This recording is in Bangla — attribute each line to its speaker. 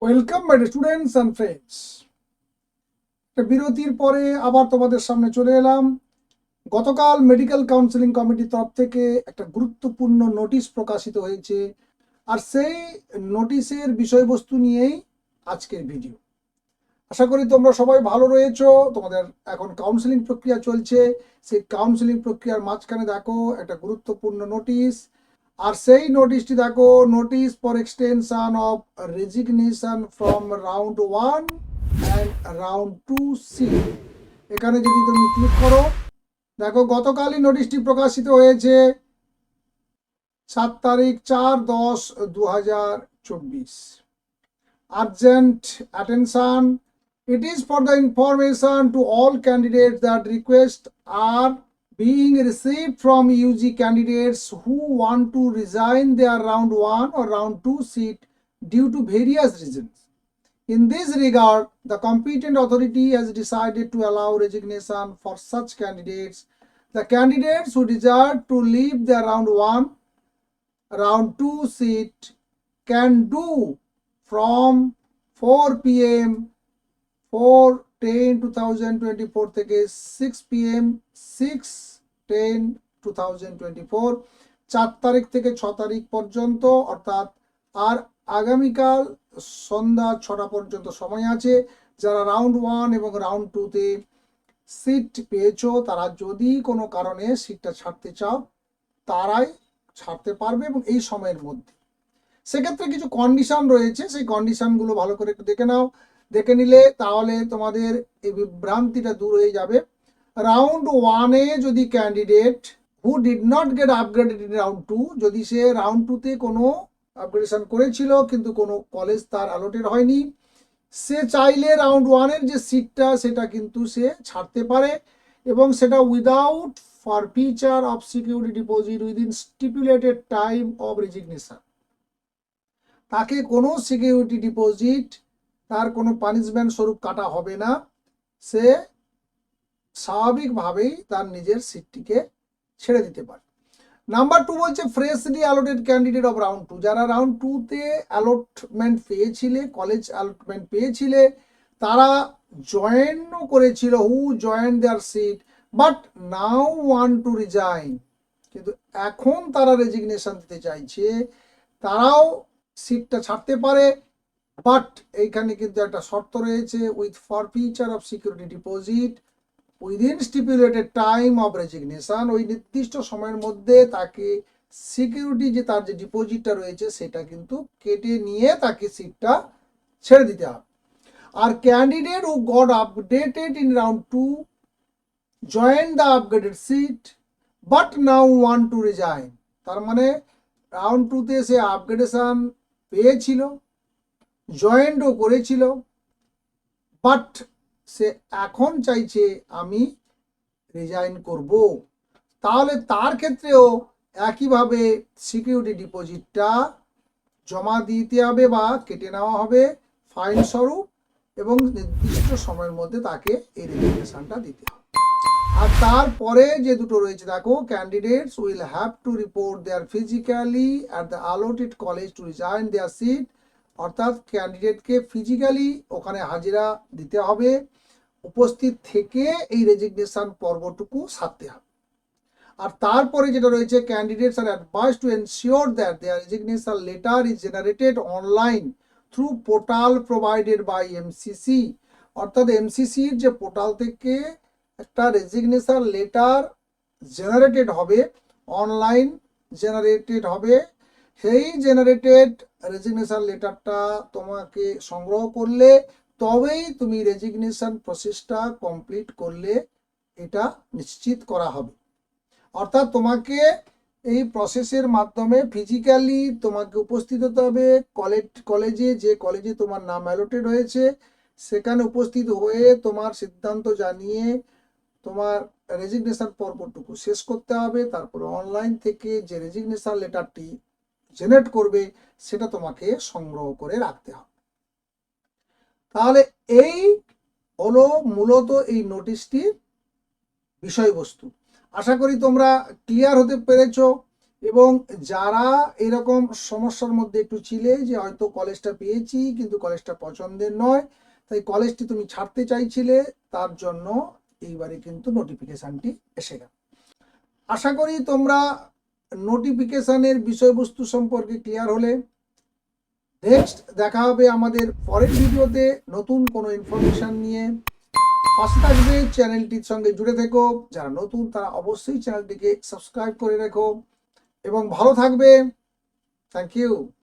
Speaker 1: Welcome my students and friends. একটা বিরতির পরে আবার তোমাদের সামনে চলে এলাম। গতকাল মেডিকেল কাউন্সিলিং কমিটির তরফ থেকে একটা গুরুত্বপূর্ণ নোটিশ প্রকাশিত হয়েছে, আর সেই নোটিশের বিষয়বস্তু নিয়েই আজকের ভিডিও। আশা করি তোমরা সবাই ভালো রয়েছো। তোমাদের এখন কাউন্সিলিং প্রক্রিয়া চলছে, সেই কাউন্সিলিং প্রক্রিয়ার মাঝখানে দেখো একটা গুরুত্বপূর্ণ নোটিশ, আর সেই নোটিশটি দেখো, notice for extension of resignation from round 1 and round 2C। এখানে যদি তুমি ক্লিক করো, দেখো গতকালই নোটিশটি প্রকাশিত হয়েছে 7 তারিখ 4/10/2024। Urgent attention, it is for the information to all candidates that requests are being received from UG candidates who want to resign their round 1 or round 2 seat due to various reasons. In this regard, the competent authority has decided to allow resignation for such candidates. The candidates who desire to leave their round 1, round 2 seat can do from 4 p.m. 4/10/2024 থেকে 6 p.m. 6/10/2024, 4 তারিখ থেকে 6 তারিখ পর্যন্ত, অর্থাৎ আর আগামীকাল সন্ধ্যা 6টা পর্যন্ত সময় আছে। যারা রাউন্ড 1 এবং রাউন্ড 2তে সিট পেয়েছো, তারা যদি কোনো কারণে সিটটা ছাড়তে চাও তারাই ছাড়তে পারবে এবং এই সময়ের মধ্যে। সেক্ষেত্রে কিছু কন্ডিশন রয়েছে, সেই কন্ডিশনগুলো ভালো করে একটু দেখে নাও। দেখে নিলে তাহলে তোমাদের এই বিভ্রান্তিটা দূর হয়ে যাবে। রাউন্ড 1-এ যদি candidate who did not get upgraded in round 2, যদি সে রাউন্ড 2তে কোনো আপগ্রেডেশন করেছিল কিন্তু কোনো কলেজ তার অ্যালোটেড হয়নি, সে চাইলে রাউন্ড 1-এর যে সিটটা সেটা কিন্তু সে ছাড়তে পারে, এবং সেটা without forfeiture of security deposit within stipulated time of resignation. তাকে কোনো সিকিউরিটি ডিপোজিট, তার কোনো পানিশমেন্ট স্বরূপ কাটা হবে না, সে স্বাভাবিকভাবেই তার নিজের সিটটিকে ছেড়ে দিতে পারে। নাম্বার 2 বলছে freshly allotted candidate of round 2। যারা রাউন্ড 2তে অ্যালটমেন্ট পেয়েছিলে, কলেজ অ্যালটমেন্ট পেয়েছিলে, তারা জয়েনও করেছিল, who join their seat but now want to resign, কিন্তু এখন তারা রেজিগনেশন দিতে চাইছে, তারাও সিটটা ছাড়তে পারে। বাট এইখানে কিন্তু একটা শর্ত রয়েছে, with forfeiture of security deposit within stipulated time of resignation. ওই নির্দিষ্ট সময়ের মধ্যে তাকে সিকিউরিটি যে তার যে ডিপোজিটটা রয়েছে সেটা কিন্তু কেটে নিয়ে তাকে সিটটা ছেড়ে দিতে হবে। আর candidate who got updated in round 2 join the upgraded seat but now want to resign, তার মানে রাউন্ড 2তে সে আপগ্রেডেশন পেয়েছিল, জয়েন্টও করেছিল, বাট সে এখন চাইছে আমি রিজাইন করব, তাহলে তার ক্ষেত্রেও একইভাবে সিকিউরিটি ডিপোজিটটা জমা দিতে হবে বা কেটে নেওয়া হবে ফাইন স্বরূপ, এবং নির্দিষ্ট সময়ের মধ্যে তাকে এই রেজিগনেশনটা দিতে হবে। আর তারপরে যে দুটো রয়েছে দেখো, candidates will have to report their physically at the allotted college to resign their seat, অর্থাৎ ক্যান্ডিডেটকে ফিজিক্যালি ওখানে হাজিরা দিতে হবে, উপস্থিত থেকে এই রেজিগনেশন পর্বটুকু সারতে হবে। আর তারপরে যেটা রয়েছে, candidates are advice to ensure that their resignation letter is generated online through portal provided by MCC, অর্থাৎ এমসিসির যে পোর্টাল থেকে একটা রেজিগনেশন লেটার জেনারেটেড হবে, অনলাইন জেনারেটেড হবে, সেই জেনারেটেড রেজিগনেশন লেটারটা তোমাকে সংগ্রহ করলে তবেই তুমি রেজিগনেশন প্রসেসটা কমপ্লিট করলে এটা নিশ্চিত করা হবে। অর্থাৎ তোমাকে এই প্রসেসের মাধ্যমে ফিজিক্যালি তোমাকে উপস্থিত হতে হবে কলেজে, যে কলেজে তোমার নাম অ্যালোটেড হয়েছে সেখানে উপস্থিত হয়ে তোমার সিদ্ধান্ত জানিয়ে তোমার রেজিগনেশন পর্বটুকু শেষ করতে হবে। তারপরে অনলাইন থেকে যে রেজিগনেশন লেটারটি জেনারেট করবে সেটা তোমাকে সংগ্রহ করে রাখতে হবে। তাহলে এই হলো মূলত এই নোটিশটির বিষয়বস্তু। আশা করি তোমরা ক্লিয়ার হতে পেরেছো এবং যারা এরকম সমস্যার মধ্যে একটু ছিলে যে হয়তো কলেজটা পেয়েছি কিন্তু কলেজটা পছন্দের নয়, তাই কলেজটি তুমি ছাড়তে চাইছিলে, তার জন্য এইবারে কিন্তু নোটিফিকেশানটি এসে গেল। আশা করি তোমরা নোটিফিকেশানের বিষয়বস্তু সম্পর্কে ক্লিয়ার হলে। নেক্সট দেখা হবে আমাদের পরের ভিডিওতে নতুন কোনো ইনফরমেশান নিয়ে। পাশে থাকবে, চ্যানেলটির সঙ্গে জুড়ে থেকো। যারা নতুন তারা অবশ্যই চ্যানেলটিকে সাবস্ক্রাইব করে রেখো এবং ভালো থাকবে। Thank you.